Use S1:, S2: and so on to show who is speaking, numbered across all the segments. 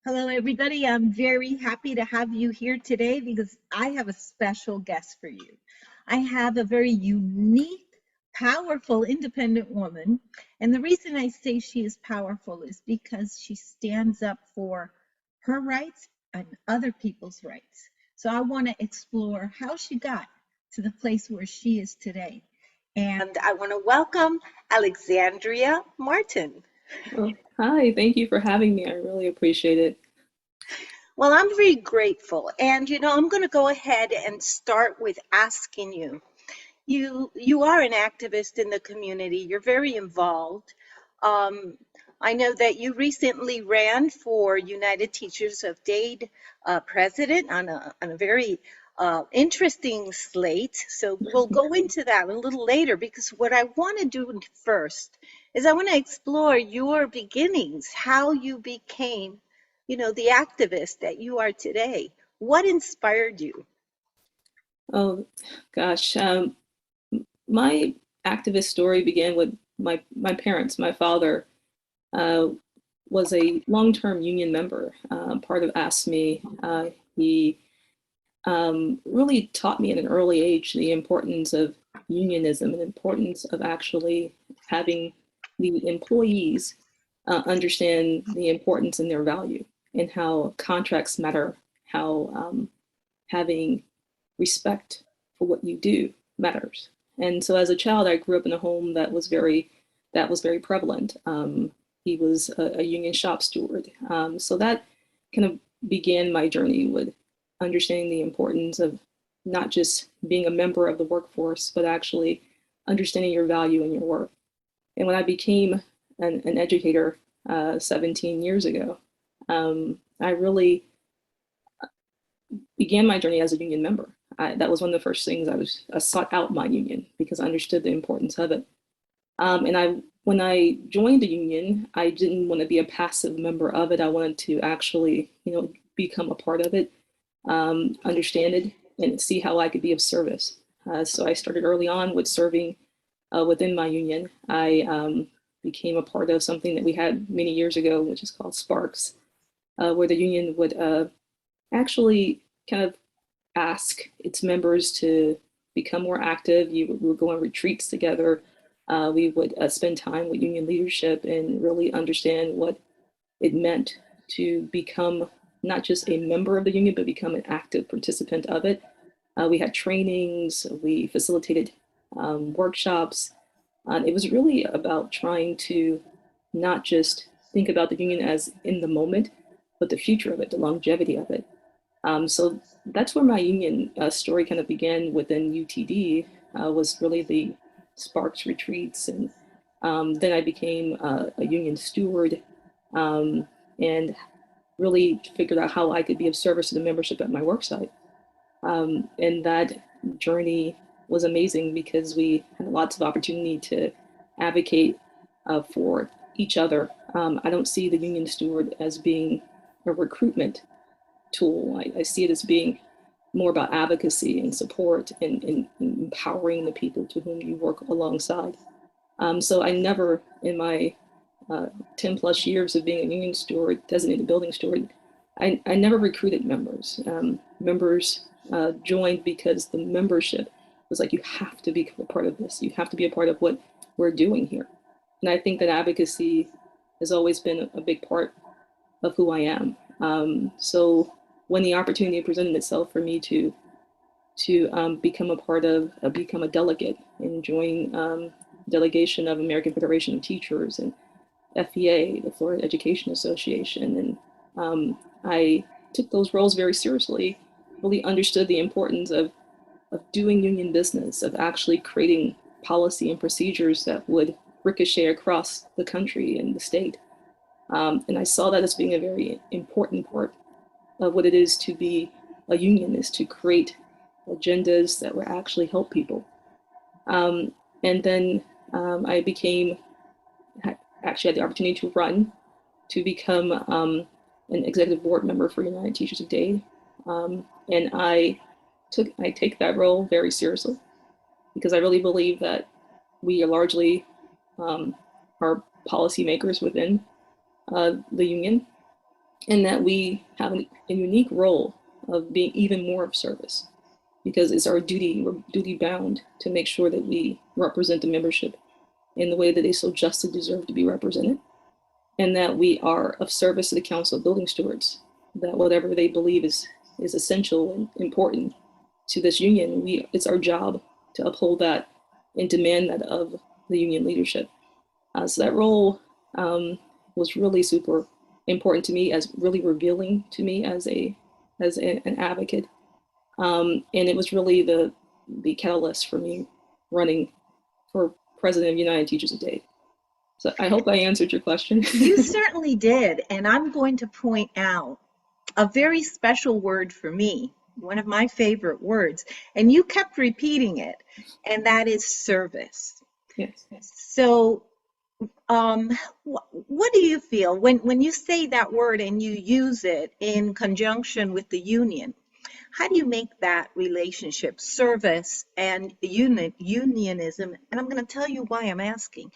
S1: Hello, everybody. I'm very happy to have you here today because I have a special guest for you. I have a very unique, powerful, independent woman. And the reason I say she is powerful is because she stands up for her rights and other people's rights. So I want to explore how she got to the place where she is today. And I want to welcome Alexandria Martin.
S2: Well, hi, thank you for having me. I really appreciate it.
S1: Well, I'm very grateful. And I'm going to go ahead and start with asking you. You are an activist in the community. You're very involved. Um, I know that you recently ran for United Teachers of Dade president on a very interesting slate. So we'll go into that a little later because what I want to do first is I want to explore your beginnings, how you became, the activist that you are today. What inspired you?
S2: Oh, gosh, my activist story began with my parents. My father uh, was a long-term union member, part of ASME. He really taught me at an early age the importance of unionism and the importance of actually having the employees understand the importance and their value and how contracts matter, how having respect for what you do matters. And so as a child, I grew up in a home that was very prevalent. He was a union shop steward. So that kind of began my journey with understanding the importance of not just being a member of the workforce, but actually understanding your value and your worth. And when I became an educator 17 years ago, I really began my journey as a union member. That was one of the first things I sought out my union because I understood the importance of it. When I joined the union, I didn't want to be a passive member of it. I wanted to actually, become a part of it, understand it, and see how I could be of service. So I started early on with serving within my union. I became a part of something that we had many years ago, which is called Sparks, where the union would actually kind of ask its members to become more active. We would go on retreats together. We would spend time with union leadership and really understand what it meant to become not just a member of the union, but become an active participant of it. We had trainings, we facilitated workshops. It was really about trying to not just think about the union as in the moment, but the future of it, the longevity of it. So that's where my union story kind of began within UTD, was really the Sparks retreats. And then I became a union steward, and really figured out how I could be of service to the membership at my worksite. And that journey was amazing because we had lots of opportunity to advocate for each other. I don't see the union steward as being a recruitment tool. I see it as being more about advocacy and support and empowering the people to whom you work alongside. So I never, in my 10 plus years of being a union steward, designated building steward, I never recruited members. Members joined because the membership was like, you have to be a part of this. You have to be a part of what we're doing here. And I think that advocacy has always been a big part of who I am. So when the opportunity presented itself for me to become a part of, become a delegate and join delegation of American Federation of Teachers and FEA, the Florida Education Association, and I took those roles very seriously. Really understood the importance of doing union business, of actually creating policy and procedures that would ricochet across the country and the state. And I saw that as being a very important part of what it is to be a union, is to create agendas that would actually help people. And then I actually had the opportunity to run to become an executive board member for United Teachers of Dade. And I take that role very seriously because I really believe that we are largely are policymakers within the union. and that we have a unique role of being even more of service, because it's our duty, we're duty bound to make sure that we represent the membership in the way that they so justly deserve to be represented, and that we are of service to the Council of Building Stewards, that whatever they believe is essential and important to this union, it's our job to uphold that and demand that of the union leadership. So that role was really super important to me, as really revealing to me as an advocate, and it was really the catalyst for me running for president of United Teachers of Dade. So I hope I answered your question.
S1: You certainly did. And I'm going to point out a very special word for me, one of my favorite words, and you kept repeating it, and that is service.
S2: Yes.
S1: So, what do you feel when you say that word and you use it in conjunction with the union? How do you make that relationship, service and unionism? And I'm going to tell you why I'm asking.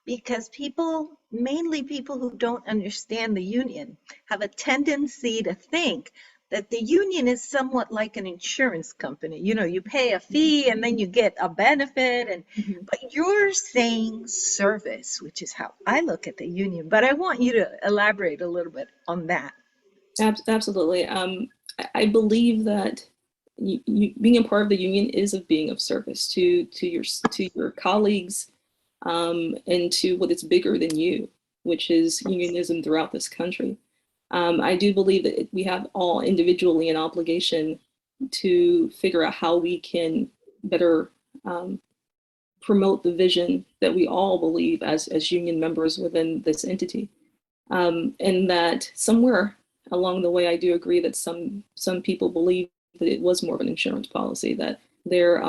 S1: Because people, mainly people who don't understand the union, have a tendency to think that the union is somewhat like an insurance company. You know, you pay a fee and then you get a benefit, and
S2: Mhm.
S1: but you're saying service, which is how I look at the union. But I want you to elaborate a little bit on that.
S2: Absolutely. I believe that being a part of the union is of being of service to your colleagues, and to what is bigger than you, which is unionism throughout this country. I do believe that we have all individually an obligation to figure out how we can better promote the vision that we all believe as union members within this entity. And that somewhere along the way, I do agree that some people believe that it was more of an insurance policy, that there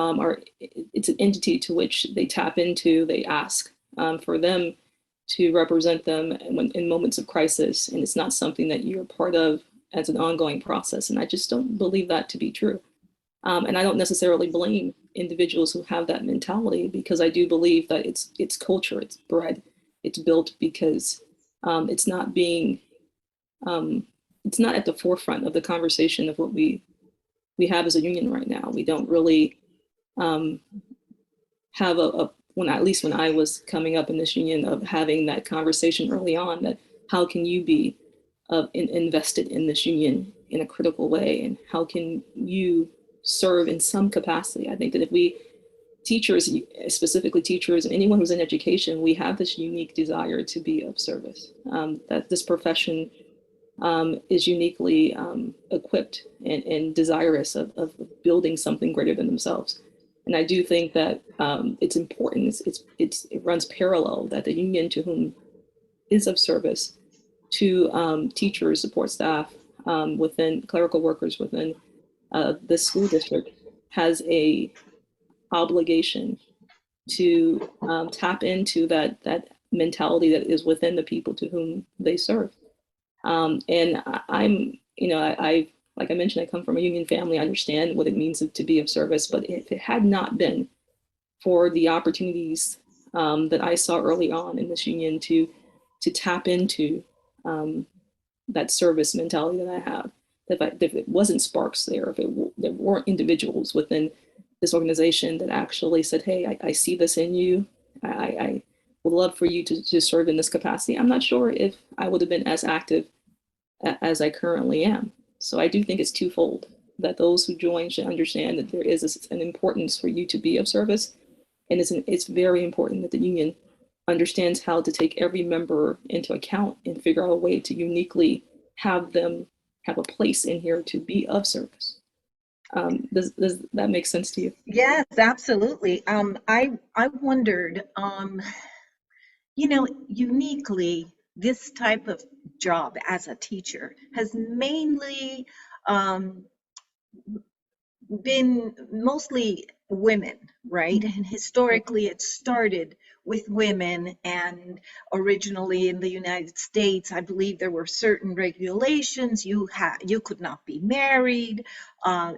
S2: it's an entity to which they tap into, they ask for them to represent them in moments of crisis, and it's not something that you're part of as an ongoing process. And I just don't believe that to be true. And I don't necessarily blame individuals who have that mentality, because I do believe that it's culture, it's bred, it's built because it's not being it's not at the forefront of the conversation of what we have as a union right now. We don't really have when, at least when I was coming up in this union, of having that conversation early on, that how can you be invested in this union in a critical way, and how can you serve in some capacity. I think that if we teachers, specifically teachers and anyone who's in education, we have this unique desire to be of service, that this profession is uniquely equipped and desirous of building something greater than themselves. And I do think that it's important, it runs parallel, that the union to whom is of service to teachers, support staff, within clerical workers within the school district, has a obligation to tap into that mentality that is within the people to whom they serve. And I'm, like I mentioned, I come from a union family. I understand what it means to be of service. But if it had not been for the opportunities that I saw early on in this union to tap into that service mentality that I have, if it wasn't sparks there, there weren't individuals within this organization that actually said, hey, I see this in you. I would love for you to serve in this capacity. I'm not sure if I would have been as active as I currently am. So I do think it's twofold, that those who join should understand that there is an importance for you to be of service. And it's very important that the union understands how to take every member into account and figure out a way to uniquely have them have a place in here to be of service. Does that make sense to you?
S1: Yes, absolutely. I wondered, uniquely, this type of job as a teacher has mainly um, been mostly women, right? And historically, it started with women. And originally in the United States, I believe there were certain regulations. You could not be married.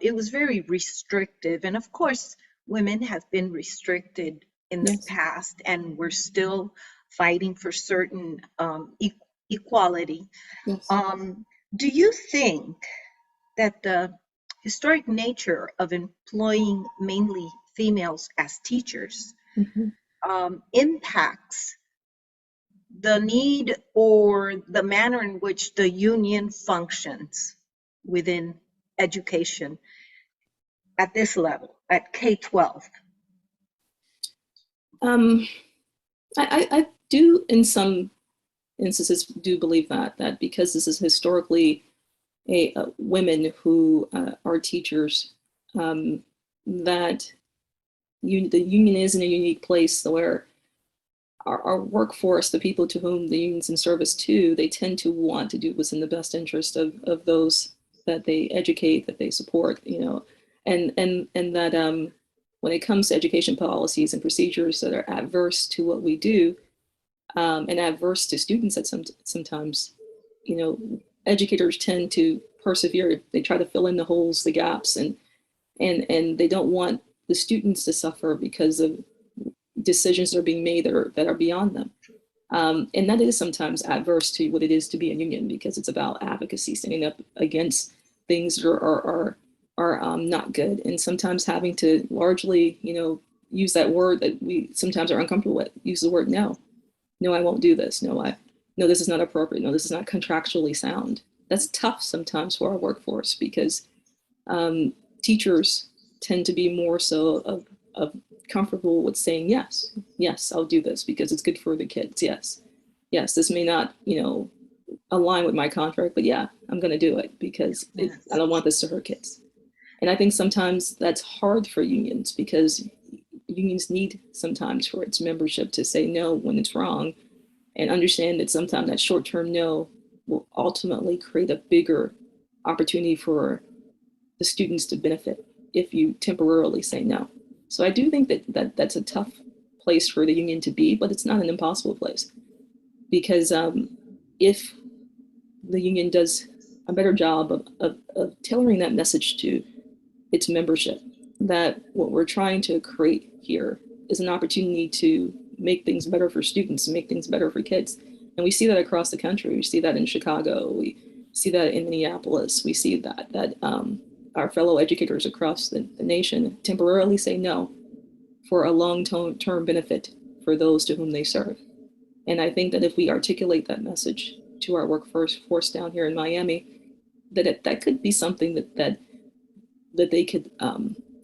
S1: It was very restrictive. And of course, women have been restricted in the
S2: Yes.
S1: past, and we're still fighting for certain equality.
S2: Yes.
S1: Um, Do you think that the historic nature of employing mainly females as teachers
S2: Mhm.
S1: impacts the need or the manner in which the union functions within education at this level, at K-12?
S2: Um, I do, in some instances, do believe that because this is historically women who are teachers, that the union is in a unique place where our workforce, the people to whom the union's in service to, they tend to want to do what's in the best interest of those that they educate, that they support, and that when it comes to education policies and procedures that are adverse to what we do, and adverse to students at sometimes, you know, educators tend to persevere. They try to fill in the holes, the gaps, and they don't want the students to suffer because of decisions that are being made that are beyond them. And that is sometimes adverse to what it is to be a union, because it's about advocacy, standing up against things that are not good, and sometimes having to largely, use that word that we sometimes are uncomfortable with. Use the word no. No, I won't do this. No, this is not appropriate. No, this is not contractually sound. That's tough sometimes for our workforce because um, teachers tend to be more so of comfortable with saying yes, yes, I'll do this because it's good for the kids. Yes, yes, this may not, align with my contract, but yeah, I'm going to do it because I
S1: Yes.
S2: don't want this to hurt kids. And I think sometimes that's hard for unions because unions need sometimes for its membership to say no when it's wrong, and understand that sometimes that short-term no will ultimately create a bigger opportunity for the students to benefit if you temporarily say no. So I do think that's a tough place for the union to be, but it's not an impossible place because if the union does a better job of tailoring that message to its membership, that what we're trying to create here is an opportunity to make things better for students and make things better for kids. And we see that across the country. We see that in Chicago. We see that in Minneapolis. We see that our fellow educators across the nation temporarily say no for a long-term benefit for those to whom they serve. And I think that if we articulate that message to our workforce down here in Miami, that could be something that they could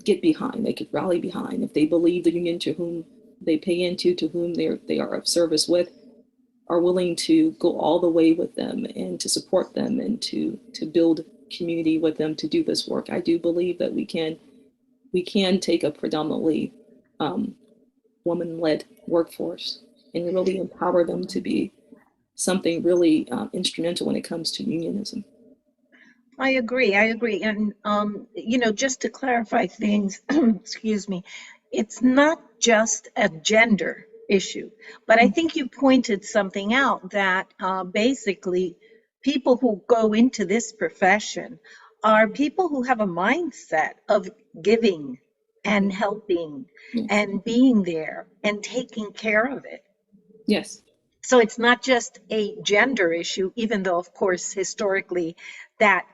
S2: get behind, they could rally behind if they believe the union to whom they pay into, to whom they are of service with, are willing to go all the way with them and to support them and to build community with them to do this work. I do believe that we can take a predominantly woman-led workforce and really empower them to be something really instrumental when it comes to unionism.
S1: I agree. I agree. And, just to clarify things, excuse me, it's not just a gender issue, but I think you pointed something out that basically people who go into this profession are people who have a mindset of giving and
S2: Mhm.
S1: helping
S2: Yes.
S1: and being there and taking care of it.
S2: Yes.
S1: So it's not just a gender issue, even though, of course, historically that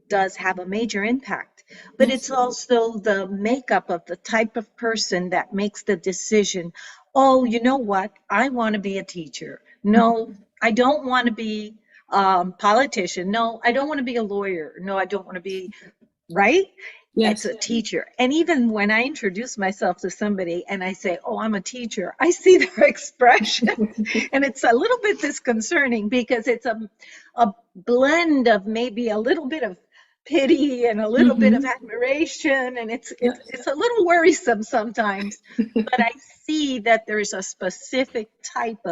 S1: does have a major impact, but
S2: Yes.
S1: it's also the makeup of the type of person that makes the decision. Oh, you know what? I want to be a teacher. No, I don't want to be a politician. No, I don't want to be a lawyer. No, I don't want to be, right? It's
S2: Yes.
S1: a teacher. And even when I introduce myself to somebody and I say, oh, I'm a teacher, I see their expression. And it's a little bit disconcerting because it's a blend of maybe a little bit of pity and a little bit of
S2: Mm-hmm.
S1: admiration. And it's, it's,
S2: Yes.
S1: it's a little worrisome sometimes. But I see that there's a specific type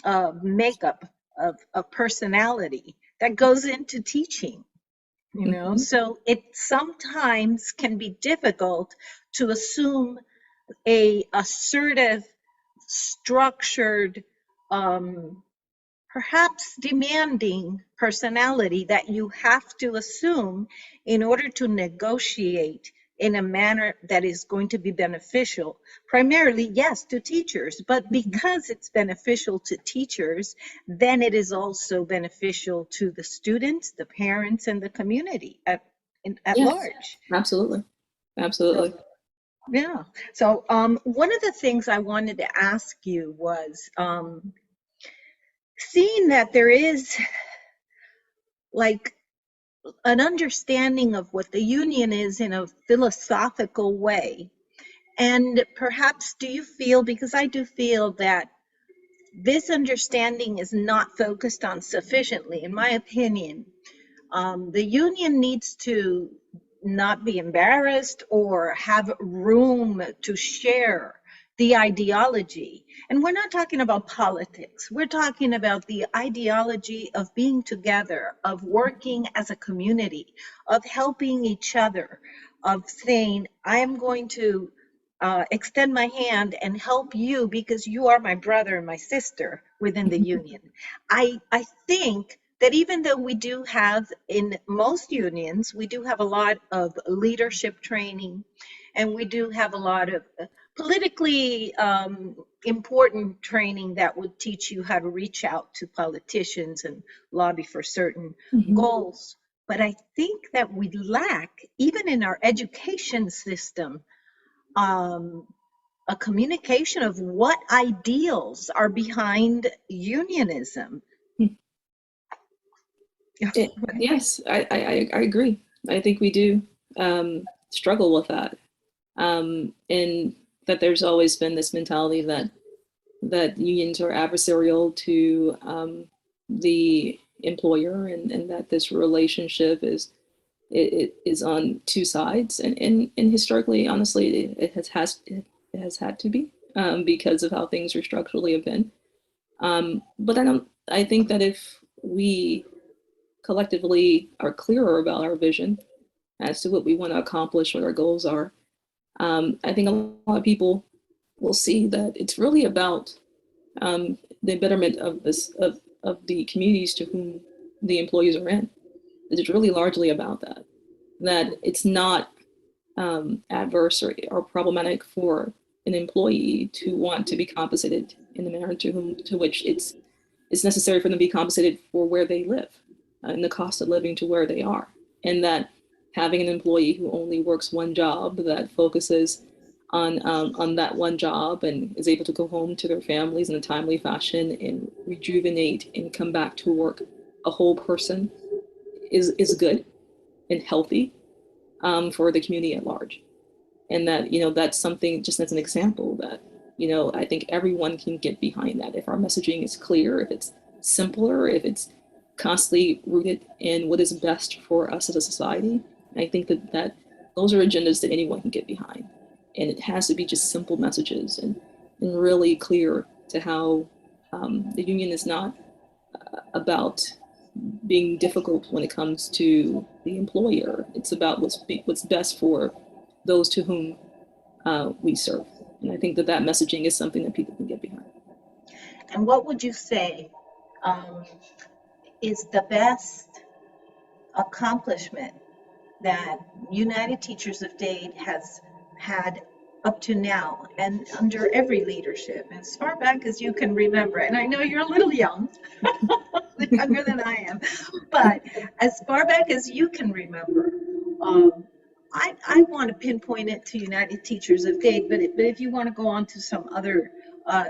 S1: of makeup of personality that goes into teaching.
S2: Mm-hmm.
S1: So it sometimes can be difficult to assume a assertive, structured, um, perhaps demanding personality that you have to assume in order to negotiate in a manner that is going to be beneficial, primarily, yes, to teachers, but because it's beneficial to teachers, then it is also beneficial to the students, the parents, and the community at
S2: Yes,
S1: large.
S2: absolutely.
S1: So,
S2: Absolutely.
S1: yeah. So, one of the things I wanted to ask you was, seeing that there is like an understanding of what the union is in a philosophical way. And perhaps do you feel, because I do feel that this understanding is not focused on sufficiently, in my opinion. The union needs to not be embarrassed or have room to share the ideology. And we're not talking about politics. We're talking about the ideology of being together, of working as a community, of helping each other, of saying, I am going to extend my hand and help you because you are my brother and my sister within the union. I think that even though we do have, in most unions, we do have a lot of leadership training, and we do have a lot of politically important training that would teach you how to reach out to politicians and lobby for certain
S2: Mhm.
S1: goals. But I think that we lack, even in our education system, um, a communication of what ideals are behind unionism.
S2: Yes, I agree. I think we do struggle with that. And that there's always been this mentality that unions are adversarial to the employer, and that this relationship it is on two sides, and historically, honestly, it has had to be because of how things are structurally have been. But I think that if we collectively are clearer about our vision as to what we want to accomplish, what our goals are, I think a lot of people will see that it's really about the betterment of of the communities to whom the employees are in. It's really largely about that. That it's not adverse or problematic for an employee to want to be compensated in the manner to which it's necessary for them to be compensated for where they live and the cost of living to where they are. And that having an employee who only works one job, that focuses on that one job and is able to go home to their families in a timely fashion and rejuvenate and come back to work a whole person is good and healthy for the community at large. And that, that's something, just as an example, that, I think everyone can get behind that if our messaging is clear, if it's simpler, if it's constantly rooted in what is best for us as a society. I think that those are agendas that anyone can get behind. And it has to be just simple messages and really clear to how the union is not about being difficult when it comes to the employer. It's about what's best for those to whom we serve. And I think that messaging is something that people can get behind.
S1: And what would you say um, is the best accomplishment that United Teachers of Dade has had up to now and under every leadership, as far back as you can remember? And I know you're a little young, younger than I am, but as far back as you can remember, um, I want to pinpoint it to United Teachers of Dade, but if you want to go on to some other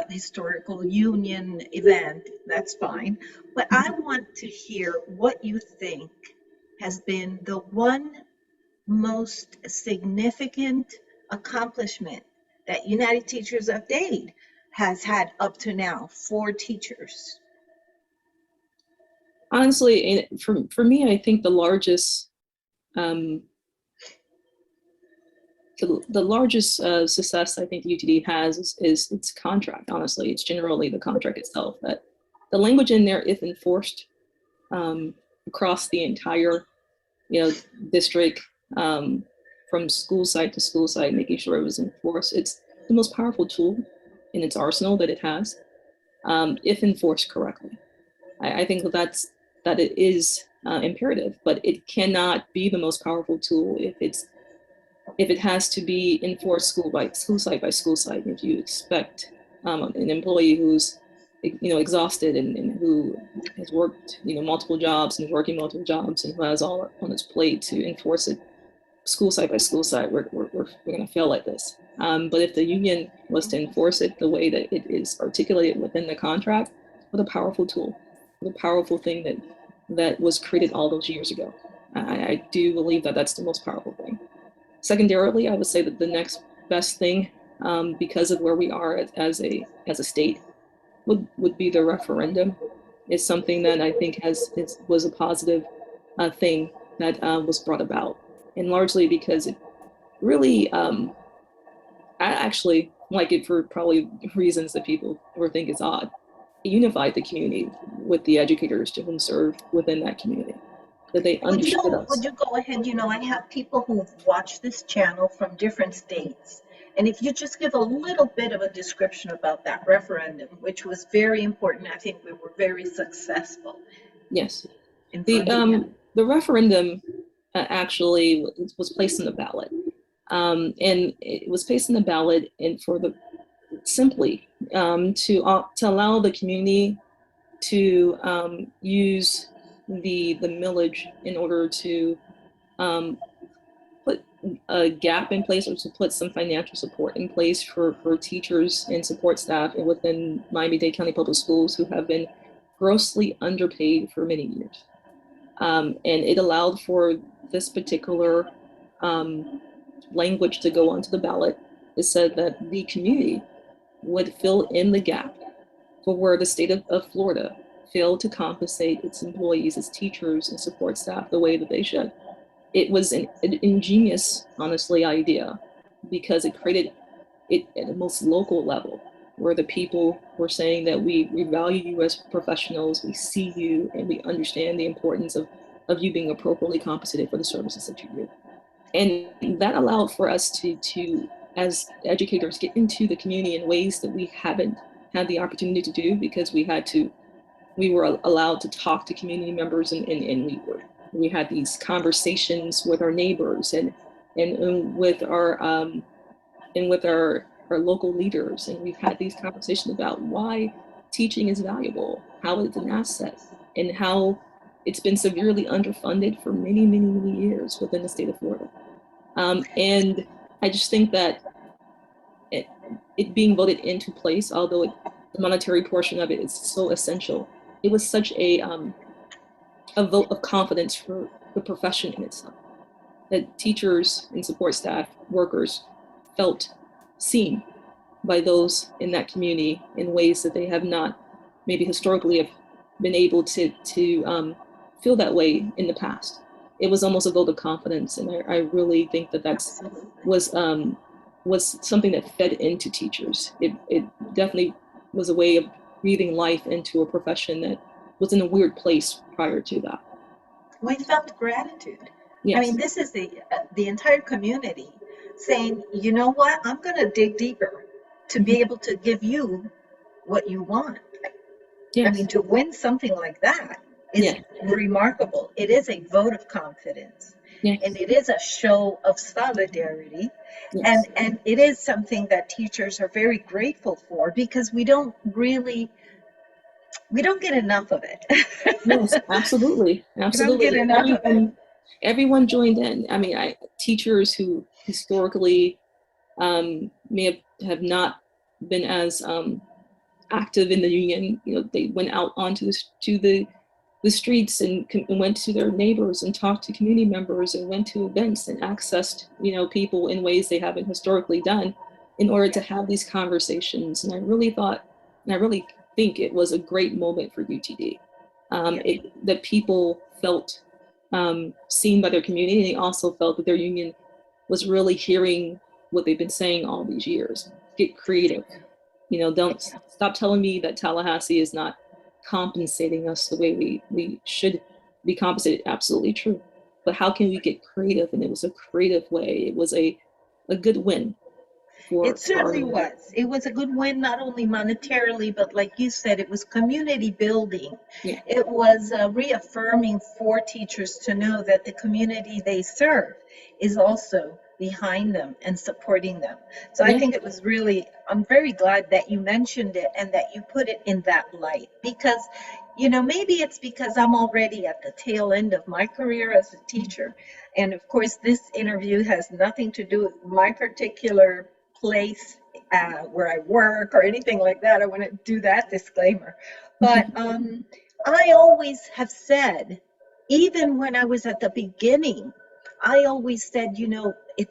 S1: historical union event, that's fine. But I want to hear what you think has been the one most significant accomplishment that United Teachers of Dade has had up to now for teachers.
S2: Honestly, for me, I think um, the largest success I think the UTD has is its contract. Honestly, it's generally the contract itself. That the language in there, if enforced um, across the entire district, from school site to school site, making sure it was enforced. It's the most powerful tool in its arsenal that it has, if enforced correctly. I think that it is imperative, but it cannot be the most powerful tool if it's if it has to be enforced school site by school site, if you expect an employee who's exhausted and who has worked multiple jobs and is working multiple jobs and who has all on his plate to enforce it school site by school site, we're going to fail at this. But if the union was to enforce it the way that it is articulated within the contract, what a powerful tool, what a powerful thing that was created all those years ago. I do believe that that's the most powerful thing. Secondarily, I would say that the next best thing, because of where we are as a state, would be the referendum. Is something that I think was a positive thing that was brought about, and largely because it really, I actually like it for probably reasons that people will think is odd. It unified the community with the educators to whom serve within that community, that they understood
S1: Would
S2: us.
S1: you go ahead? I have people who've watched this channel from different states. And if you just give a little bit of a description about that referendum, which was very important, I think we were very successful
S2: Yes,
S1: in
S2: the referendum actually was placed on the ballot, and it was placed on the ballot and for the simply to allow the community to use the millage in order to put a gap in place, or to put some financial support in place for teachers and support staff within Miami-Dade County Public Schools who have been grossly underpaid for many years. And it allowed for this particular language to go onto the ballot. It said that the community would fill in the gap for where the state of Florida failed to compensate its employees, its teachers, and support staff the way that they should. It was an ingenious, honestly, idea, because it created it at the most local level, where the people were saying that we value you as professionals, we see you, and we understand the importance of you being appropriately compensated for the services that you do. And that allowed for us to as educators, get into the community in ways that we haven't had the opportunity to do, because we were allowed to talk to community members, and we had these conversations with our neighbors and with our local leaders, and we've had these conversations about why teaching is valuable, how it's an asset, and how it's been severely underfunded for many, many, many years within the state of Florida. And I just think that it being voted into place, although the monetary portion of it is so essential, it was such a vote of confidence for the profession in itself, that teachers and support staff, workers, felt seen by those in that community in ways that they have not maybe historically have been able to feel that way in the past. It was almost a vote of confidence, and I really think that was something that fed into teachers. It definitely was a way of breathing life into a profession that was in a weird place prior to that.
S1: We felt gratitude.
S2: Yes.
S1: I mean, this is the entire community saying, you know what, I'm going to dig deeper to be able to give you what you want.
S2: Yes.
S1: I mean, to win something like that is remarkable. It is a vote of confidence.
S2: Yes.
S1: And it is a show of solidarity.
S2: Yes.
S1: And it is something that teachers are very grateful for, because we don't get enough of it.
S2: Yes, absolutely. Absolutely.
S1: We don't get enough of it.
S2: Everyone joined in. I mean, teachers who historically may have not been as active in the union, they went out onto the streets and went to their neighbors and talked to community members and went to events and accessed, people in ways they haven't historically done, in order to have these conversations. And I really think it was a great moment for UTD. That people felt seen by their community, and they also felt that their union was really hearing what they've been saying all these years. Get creative. Don't stop telling me that Tallahassee is not compensating us the way we should be compensated. Absolutely true. But how can we get creative? And it was a creative way. It was a good win.
S1: It certainly was. It was a good win, not only monetarily, but like you said, it was community building.
S2: Yeah.
S1: It was reaffirming for teachers to know that the community they serve is also behind them and supporting them. So I
S2: Yeah.
S1: think it was really, I'm very glad that you mentioned it and that you put it in that light because, maybe it's because I'm already at the tail end of my career as a teacher. And of course, this interview has nothing to do with my particular place where I work or anything like that. I want to do that disclaimer. But I always have said, even when I was at the beginning, I always said,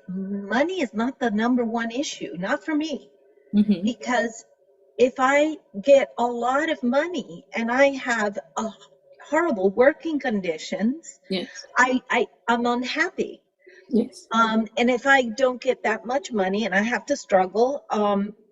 S1: money is not the number one issue, not for me,
S2: Hmm.
S1: because if I get a lot of money and I have horrible working conditions,
S2: Yes.
S1: I'm unhappy.
S2: Yes.
S1: And if I don't get that much money and I have to struggle,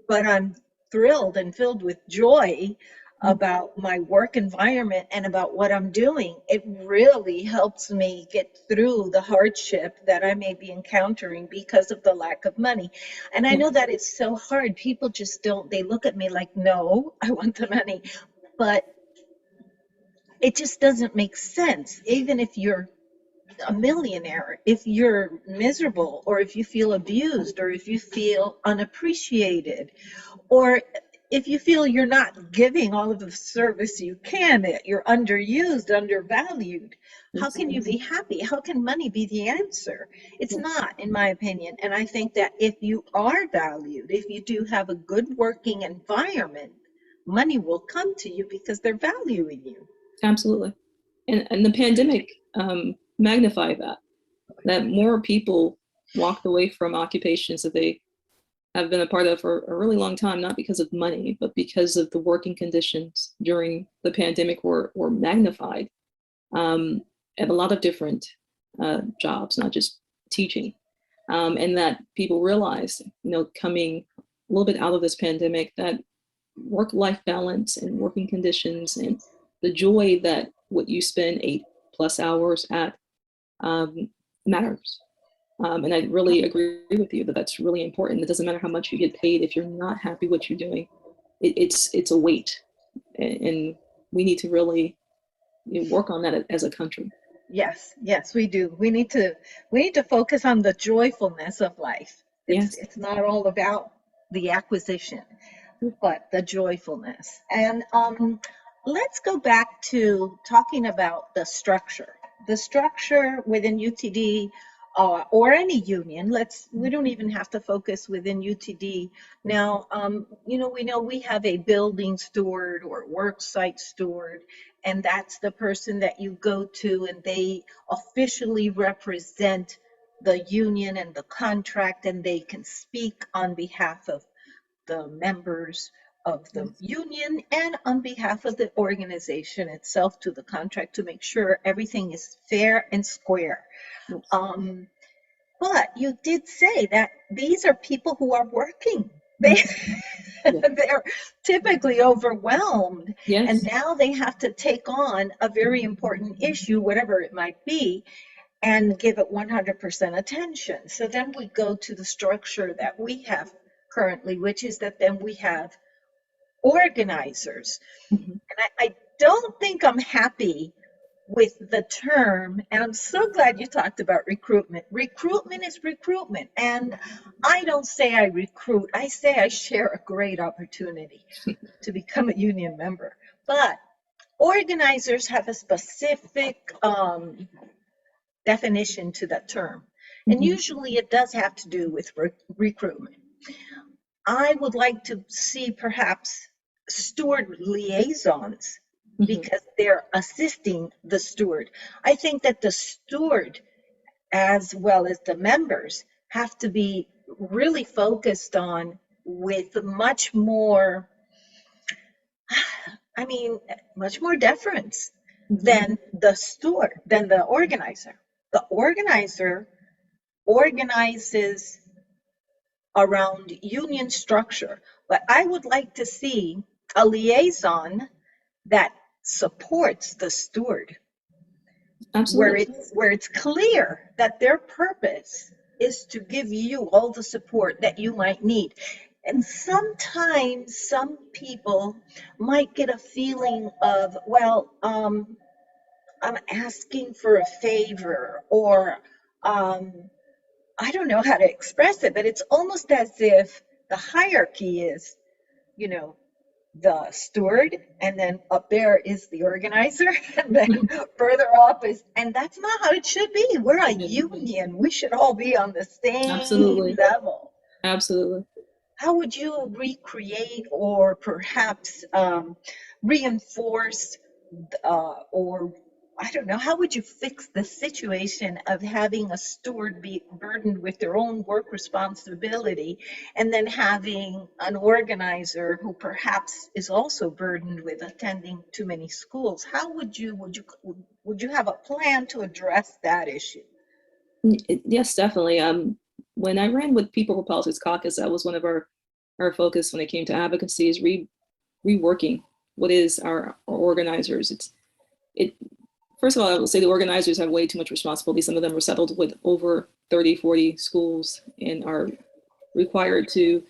S1: but I'm thrilled and filled with joy
S2: Mm.
S1: about my work environment and about what I'm doing, it really helps me get through the hardship that I may be encountering because of the lack of money. And I
S2: Yeah.
S1: know that it's so hard. People just don't, they look at me like, no, I want the money. But it just doesn't make sense. Even if you're a millionaire, if you're miserable or if you feel abused or if you feel unappreciated or if you feel you're not giving all of the service you can, that you're underused, undervalued, how
S2: Yes.
S1: can you be happy? How can money be the answer? It's
S2: Yes.
S1: not, in my opinion. And I think that if you are valued, if you do have a good working environment, money will come to you because they're valuing you.
S2: Absolutely. And the pandemic magnified that more people walked away from occupations that they have been a part of for a really long time, not because of money, but because of the working conditions during the pandemic were magnified at a lot of different jobs, not just teaching. And that people realized, coming a little bit out of this pandemic, that work-life balance and working conditions and the joy that what you spend 8+ hours at um, matters. And I really agree with you that that's really important. It doesn't matter how much you get paid if you're not happy what you're doing. It's a weight, and we need to really work on that as a country.
S1: Yes, yes, we do. We need to focus on the joyfulness of life. It's
S2: Yes.
S1: it's not all about the acquisition, but the joyfulness. And let's go back to talking about the structure. The structure within UTD or any union. We don't even have to focus within UTD. Now, we know we have a building steward or work site steward, and that's the person that you go to and they officially represent the union and the contract, and they can speak on behalf of the members of the
S2: Yes.
S1: union and on behalf of the organization itself to the contract to make sure everything is fair and square.
S2: Yes.
S1: Um, but you did say that these are people who are working. They
S2: Mhm. Yes.
S1: they're typically overwhelmed, and
S2: Yes.
S1: now they have to take on a very important issue, whatever it might be, and give it 100% attention. So then we go to the structure that we have currently, which is that then we have organizers.
S2: Mhm.
S1: And I don't think I'm happy with the term, and I'm so glad you talked about recruitment. Recruitment is recruitment. And I don't say I recruit, I say I share a great opportunity to become a union member. But organizers have a specific definition to that term. And
S2: Mhm.
S1: usually it does have to do with recruitment. I would like to see perhaps steward liaisons
S2: Mhm.
S1: because they're assisting the steward. I think that the steward, as well as the members, have to be really focused on with much more, I mean, much more deference
S2: Mhm.
S1: than the steward, than the organizer. The organizer organizes around union structure, but I would like to see a liaison that supports the steward, where
S2: Absolutely.
S1: it's clear that their purpose is to give you all the support that you might need. And sometimes some people might get a feeling of, well, I'm asking for a favor, or um, I don't know how to express it, but it's almost as if the hierarchy is, you know, the steward, and then up there is the organizer, and then further up is, and that's not how it should be. We're a union. We should all be on the same
S2: Absolutely.
S1: level.
S2: Absolutely.
S1: How would you recreate or perhaps reinforce or I don't know, how would you fix the situation of having a steward be burdened with their own work responsibility and then having an organizer who perhaps is also burdened with attending too many schools? How would you have a plan to address that issue?
S2: Yes, definitely. When I ran with People for Politics Caucus, that was one of our focus when it came to advocacy is reworking what is our organizers. It First of all, I will say the organizers have way too much responsibility. Some of them are settled with over 30, 40 schools and are required to,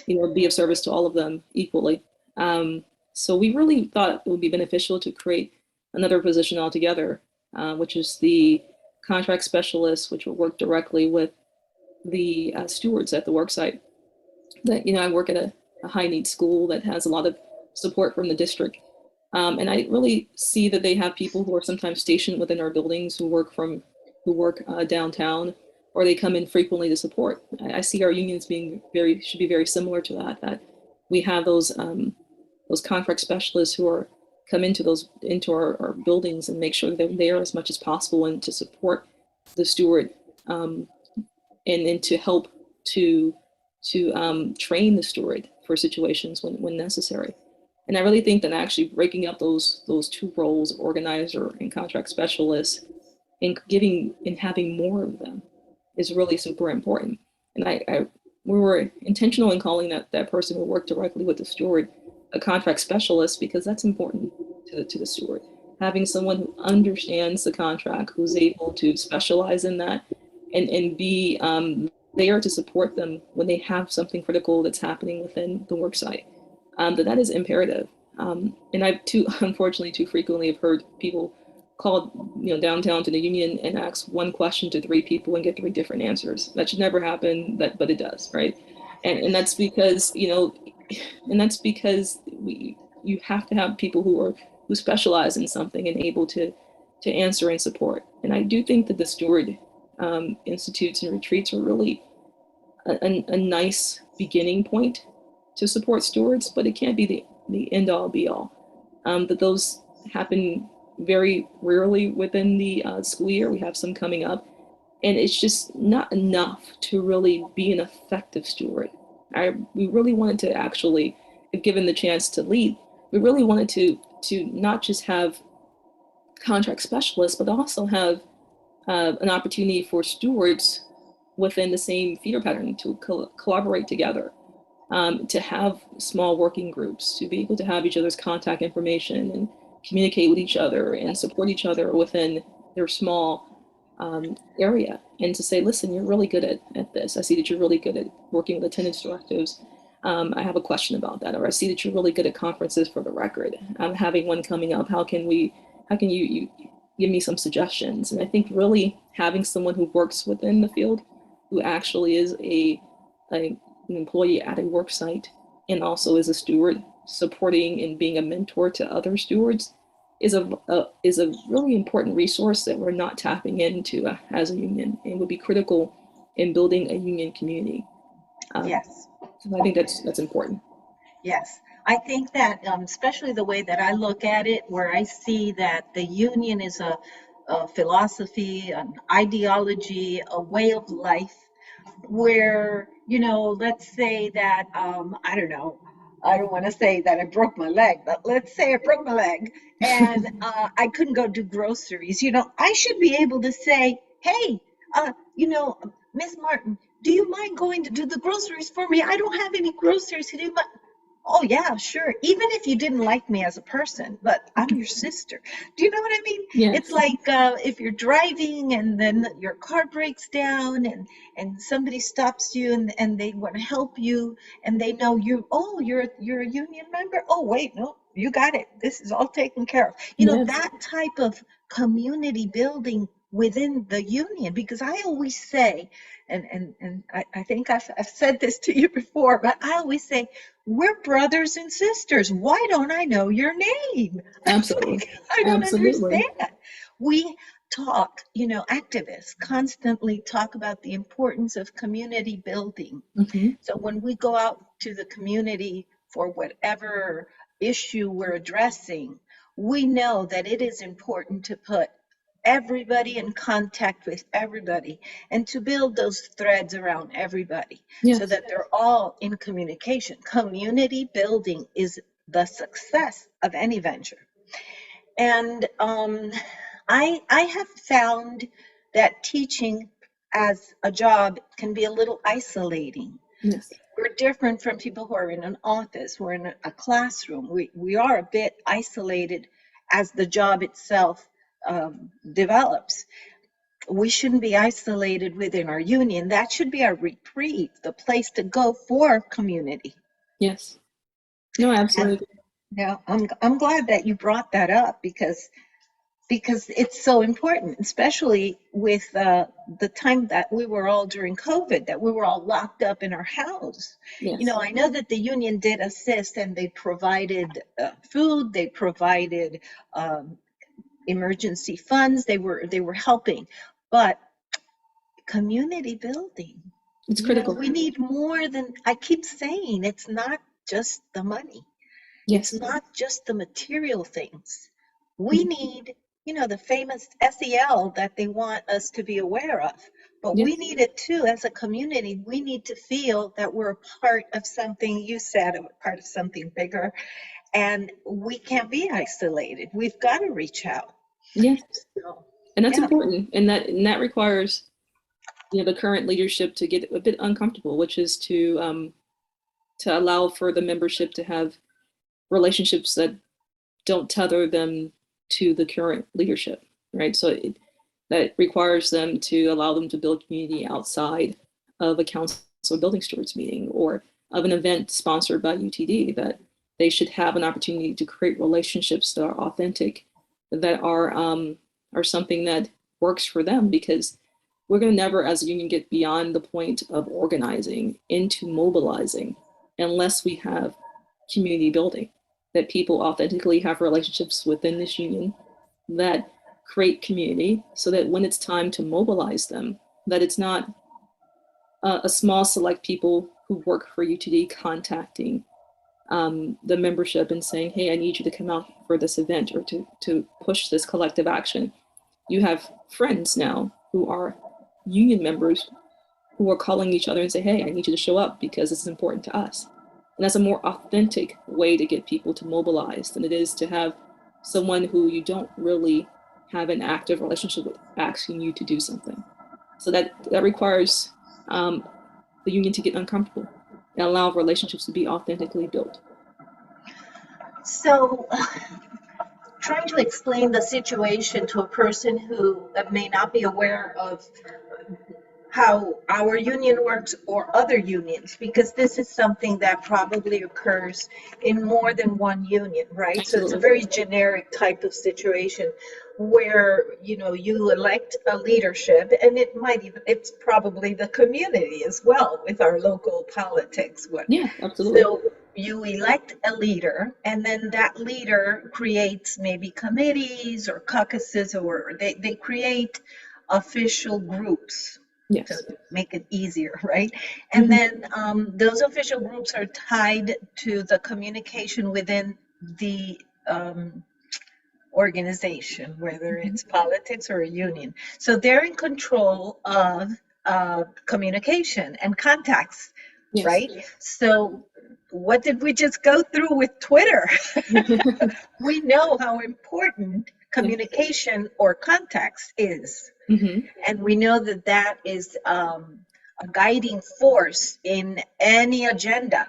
S2: be of service to all of them equally. So we really thought it would be beneficial to create another position altogether, which is the contract specialist, which will work directly with the stewards at the worksite. That I work at a high needs school that has a lot of support from the district, and I really see that they have people who are sometimes stationed within our buildings who work downtown, or they come in frequently to support. I see our unions being should be very similar to that. That we have those contract specialists who are come into our buildings and make sure that they're there as much as possible and to support the steward, and to help to train the steward for situations when necessary. And I really think that actually breaking up those two roles, organizer and contract specialist, and having more of them is really super important. And we were intentional in calling that person who worked directly with the steward a contract specialist because that's important to the steward. Having someone who understands the contract, who's able to specialize in that, and be there to support them when they have something critical that's happening within the worksite. That is imperative. And I've unfortunately too frequently have heard people call downtown to the union and ask one question to three people and get three different answers. That should never happen, but it does, right? And that's because you have to have people who specialize in something and able to answer and support. And I do think that the steward institutes and retreats are really a nice beginning point to support stewards, but it can't be the end all be all. That those happen very rarely within the school year. We have some coming up, and it's just not enough to really be an effective steward. We really wanted to actually, if given the chance to lead, we really wanted to not just have contract specialists, but also have an opportunity for stewards within the same feeder pattern to collaborate together, to have small working groups, to be able to have each other's contact information and communicate with each other and support each other within their small area, and to say, listen, you're really good at this. I see that you're really good at working with attendance directives. I have a question about that, or I see that you're really good at conferences for the record. I'm having one coming up. How can you give me some suggestions? And I think really having someone who works within the field, who actually is an employee at a work site and also is a steward, supporting and being a mentor to other stewards, is a really important resource that we're not tapping into as a union, and would be critical in building a union community.
S1: Yes.
S2: So I think that's important.
S1: Yes, I think that especially the way that I look at it, where I see that the union is a philosophy, an ideology, a way of life, where, let's say that, I don't know, I don't want to say that I broke my leg, but let's say I broke my leg and I couldn't go do groceries. I should be able to say, hey, Miss Martin, do you mind going to do the groceries for me? I don't have any groceries to do, but oh yeah, sure. Even if you didn't like me as a person, but I'm your sister. Do you know what I mean? It's
S2: Yes.
S1: like if you're driving and then your car breaks down and somebody stops you and they want to help you and they know you're a union member. Oh wait, no, you got it. This is all taken care of.
S2: Yes.
S1: That type of community building within the union, because I always say, and I think I've said this to you before, but I always say, we're brothers and sisters. Why don't I know your name? It's
S2: Absolutely.
S1: like, I don't
S2: Absolutely.
S1: understand. We talk, activists constantly talk about the importance of community building.
S2: Hmm.
S1: So when we go out to the community for whatever issue we're addressing, we know that it is important to put everybody in contact with everybody and to build those threads around everybody so
S2: Yes.
S1: that they're all in communication. Community building is the success of any venture. And I have found that teaching as a job can be a little isolating.
S2: Yes.
S1: We're different from people who are in an office, we're in a classroom. We are a bit isolated as the job itself develops. We shouldn't be isolated within our union. That should be our reprieve, the place to go for community.
S2: Yes. No,
S1: And
S2: absolutely.
S1: now I'm glad that you brought that up because it's so important, especially with the time that we were all during COVID, that we were all locked up in our house.
S2: Yes.
S1: I know that the union did assist and they provided food, they provided um, emergency funds, they were helping, but community building,
S2: It's critical.
S1: we need more than, I keep saying, it's not just the money. It's
S2: Yes.
S1: not just the material things. We
S2: Mhm.
S1: need, the famous SEL that they want us to be aware of. But we
S2: Yes.
S1: need it too as a community. We need to feel that we're a part of something, you said, a part of something bigger. And we can't be isolated. We've got to reach out.
S2: Yes.
S1: So,
S2: And that's
S1: yeah.
S2: important. And that requires, the current leadership to get a bit uncomfortable, which is to allow for the membership to have relationships that don't tether them to the current leadership, right? So that requires them to allow them to build community outside of a council building stewards meeting or of an event sponsored by UTD, that they should have an opportunity to create relationships that are authentic, that are something that works for them, because we're going to never as a union get beyond the point of organizing into mobilizing unless we have community building, that people authentically have relationships within this union that create community, so that when it's time to mobilize them, that it's not a small select people who work for UTD contacting the membership and saying, hey, I need you to come out for this event or to push this collective action. You have friends now who are union members who are calling each other and say, hey, I need you to show up because this is important to us. And that's a more authentic way to get people to mobilize than it is to have someone who you don't really have an active relationship with asking you to do something. So that requires the union to get uncomfortable and allow relationships to be authentically built.
S1: So, trying to explain the situation to a person who may not be aware of how our union works or other unions, because this is something that probably occurs in more than one union, right? So it's a
S2: Absolutely.
S1: very generic type of situation where, you elect a leadership, and it's probably the community as well with our local politics.
S2: Yeah, absolutely.
S1: So you elect a leader, and then that leader creates maybe committees or caucuses, or they create official groups to
S2: Yes.
S1: make it easier, right? And
S2: Hmm.
S1: then those official groups are tied to the communication within the organization, whether
S2: Hmm.
S1: it's politics or a union. So they're in control of communication and contacts,
S2: Yes.
S1: right? So what did we just go through with Twitter? We know how important
S2: Yes.
S1: communication or contacts is.
S2: Hmm.
S1: And we know that that is a guiding force in any agenda,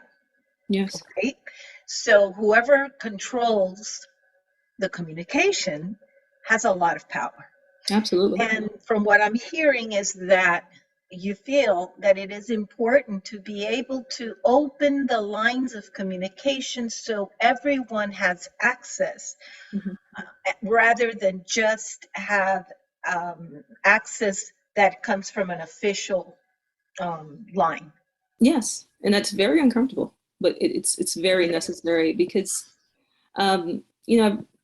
S2: Yes.
S1: right? So whoever controls the communication has a lot of power.
S2: Absolutely.
S1: And from what I'm hearing is that you feel that it is important to be able to open the lines of communication so everyone has access
S2: Hmm.
S1: rather than just have access that comes from an official line.
S2: Yes, and that's very uncomfortable, but it's very necessary because I've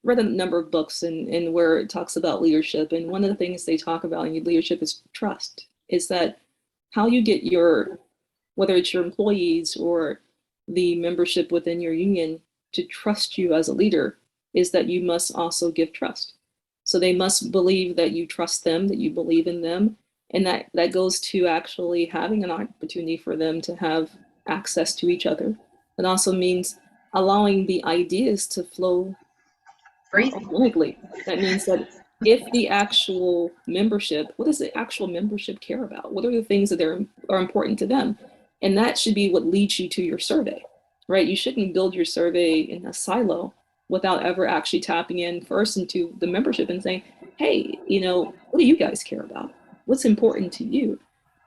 S2: read a number of books and where it talks about leadership, and one of the things they talk about in leadership is trust. Is that how you get whether it's your employees or the membership within your union to trust you as a leader, is that you must also give trust. So they must believe that you trust them, that you believe in them, and that goes to actually having an opportunity for them to have access to each other. It also means allowing the ideas to flow organically. That means that if the actual membership, what does the actual membership care about? What are the things that are important to them? And that should be what leads you to your survey, right? You shouldn't build your survey in a silo without ever actually tapping in first into the membership and saying, hey, what do you guys care about? What's important to you?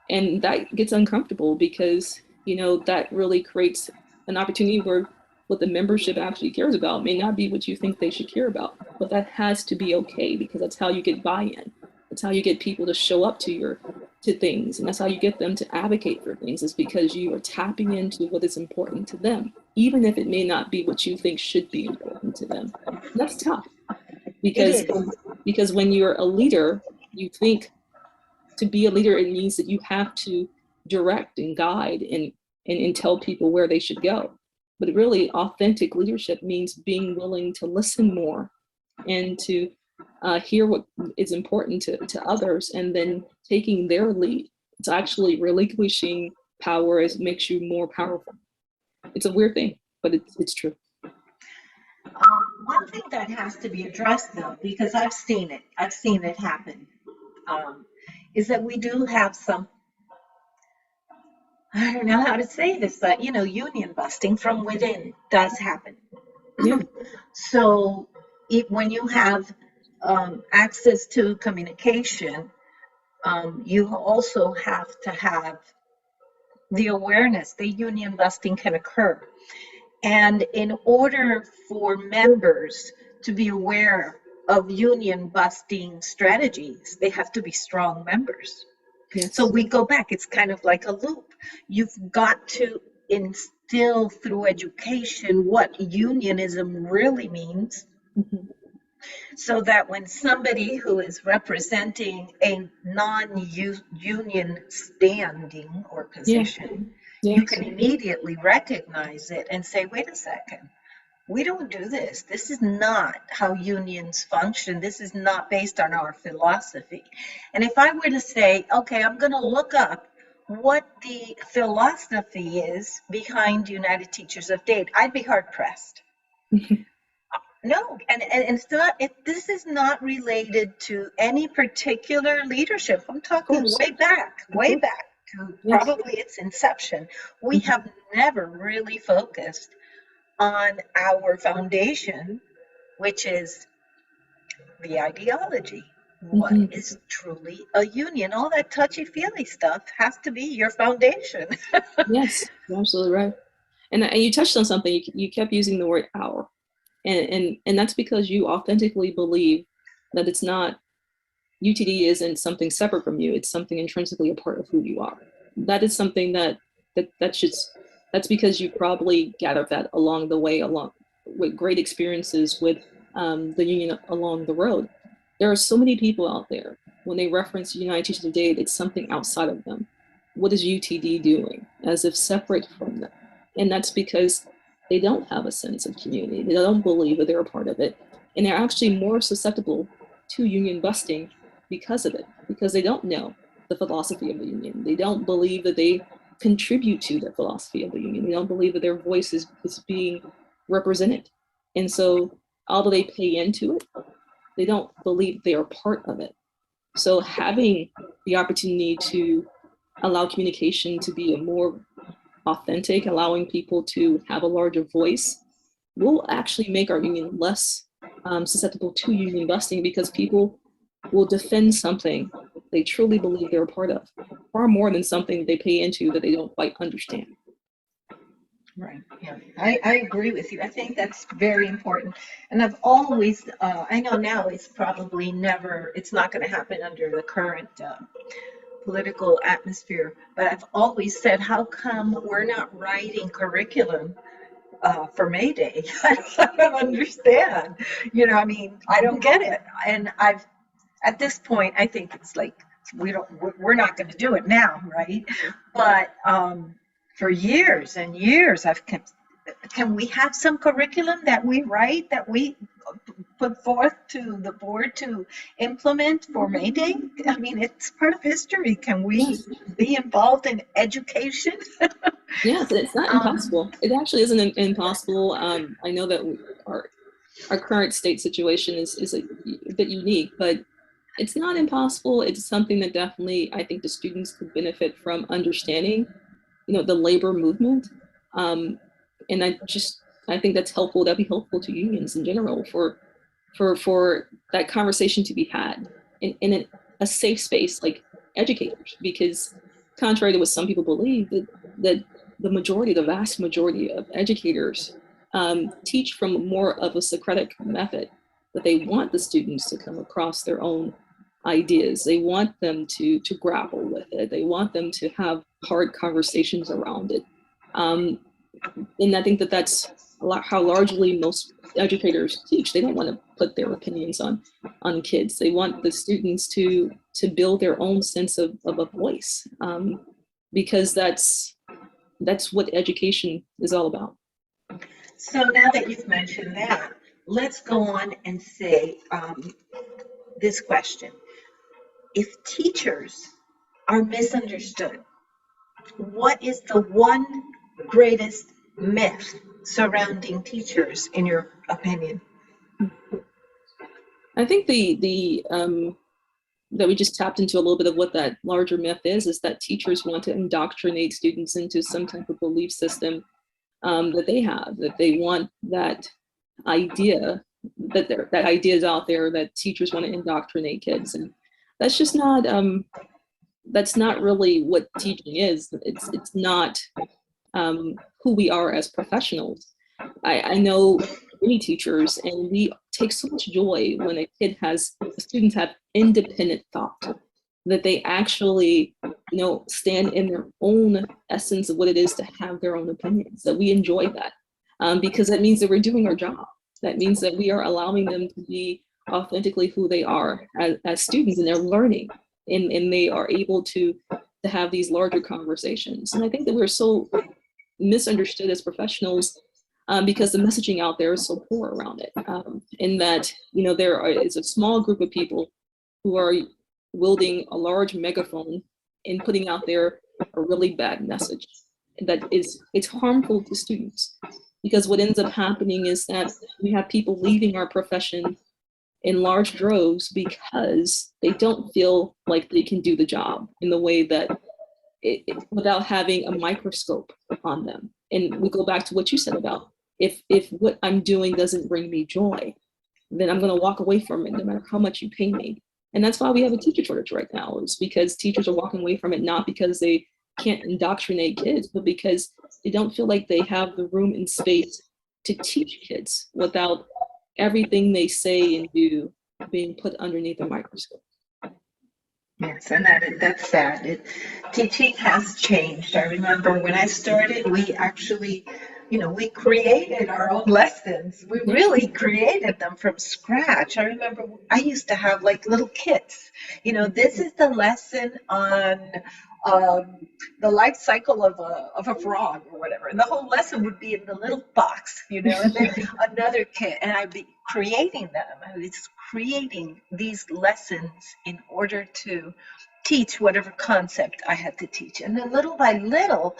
S2: And that gets uncomfortable because, that really creates an opportunity where what the membership actually cares about may not be what you think they should care about. But that has to be okay, because that's how you get buy-in. That's how you get people to show up to things. And that's how you get them to advocate for things, is because you are tapping into what is important to them, even if it may not be what you think should be important to them. And that's tough because when you're a leader, you think to be a leader, it means that you have to direct and guide and tell people where they should go. But really, authentic leadership means being willing to listen more and to hear what is important to others, and then taking their lead. It's actually relinquishing power as makes you more powerful. It's a weird thing, but it's true.
S1: One thing that has to be addressed, though, because I've seen it happen, is that we do have some, I don't know how to say this, but union busting from within does happen.
S2: Yeah.
S1: So when you have access to communication, you also have to have the awareness that union busting can occur. And in order for members to be aware of union busting strategies, they have to be strong members. Yes. So we go back, it's kind of like a loop. You've got to instill through education what unionism really means. Mm-hmm. So that when somebody who is representing a non-union standing or position, you can immediately recognize it and say, wait a second, we don't do this. This is not how unions function. This is not based on our philosophy. And if I were to say, okay, I'm going to look up what the philosophy is behind United Teachers of Dade, I'd be hard pressed. No, and it's not. This is not related to any particular leadership. I'm talking way back to probably its inception. We have never really focused on our foundation, which is the ideology. What is truly a union? All that touchy-feely stuff has to be your foundation.
S2: Yes, you're absolutely right. And you touched on something. You kept using the word "our." And that's because you authentically believe that it's not, UTD isn't something separate from you. It's something intrinsically a part of who you are. That is something that's because you probably gathered that along the way, along with great experiences with the union along the road. There are so many people out there, when they reference United Teachers of Dade, it's something outside of them. What is UTD doing? As if separate from them. And that's because they don't have a sense of community. They don't believe that they're a part of it. And they're actually more susceptible to union busting because of it, because they don't know the philosophy of the union. They don't believe that they contribute to the philosophy of the union. They don't believe that their voice is being represented. And so, although they pay into it, they don't believe they are part of it. So having the opportunity to allow communication to be a more authentic, allowing people to have a larger voice, will actually make our union less susceptible to union busting, because people will defend something they truly believe they're a part of, far more than something they pay into that they don't quite understand.
S1: Right. Yeah, I agree with you. I think that's very important. And I've always, I know now it's probably never, it's not going to happen under the current political atmosphere, but I've always said, how come we're not writing curriculum for May Day? I don't understand. I mean, I don't get it. And at this point, I think it's like we're not going to do it now, right? But for years and years, I've kept. Can we have some curriculum that we write that we put forth to the board to implement for May Day? I mean, it's part of history. Can we
S2: Yes,
S1: be involved in education?
S2: yes, it's not
S1: um,
S2: impossible. It actually isn't impossible. I know that our current state situation is a bit unique, but it's not impossible. It's something that definitely I think the students could benefit from understanding, the labor movement. Um, and I think that's helpful. That'd be helpful to unions in general for that conversation to be had in a safe space like educators, because contrary to what some people believe, that the majority, the vast majority of educators teach from more of a Socratic method, that they want the students to come across their own ideas. They want them to grapple with it. They want them to have hard conversations around it. Um, and I think that that's how largely most educators teach. They don't want to put their opinions on kids. They want the students to build their own sense of a voice, because that's what education is all about.
S1: so now that you've mentioned that, let's go on and say this question. If teachers are misunderstood, what is the one greatest myth surrounding teachers, in your opinion?
S2: I think the that we just tapped into a little bit of what that larger myth is that teachers want to indoctrinate students into some type of belief system that they have, that they want that idea, that idea is out there, that teachers want to indoctrinate kids, and that's just not that's not really what teaching is. It's not who we are as professionals. I know many teachers, and we take so much joy when students have independent thought, that they actually, stand in their own essence of what it is to have their own opinions, that we enjoy that, because that means that we're doing our job. That means that we are allowing them to be authentically who they are as students, and they're learning, and they are able to have these larger conversations. And I think that we're so misunderstood as professionals, because the messaging out there is so poor around it. In that, is a small group of people who are wielding a large megaphone and putting out there a really bad message that it's harmful to students, because what ends up happening is that we have people leaving our profession in large droves because they don't feel like they can do the job in the way that without having a microscope on them. And we go back to what you said about, if what I'm doing doesn't bring me joy, then I'm going to walk away from it no matter how much you pay me. And that's why we have a teacher shortage right now, is because teachers are walking away from it, not because they can't indoctrinate kids, but because they don't feel like they have the room and space to teach kids without everything they say and do being put underneath a microscope.
S1: Yes, and that's sad. Teaching has changed. I remember when I started, we actually, we created our own lessons. We
S2: Yeah.
S1: really created them from scratch. I remember I used to have like little kits. This is the lesson on um, the life cycle of a frog or whatever. And the whole lesson would be in the little box, and then another kit. And I'd be creating them. I was creating these lessons in order to teach whatever concept I had to teach. And then little by little,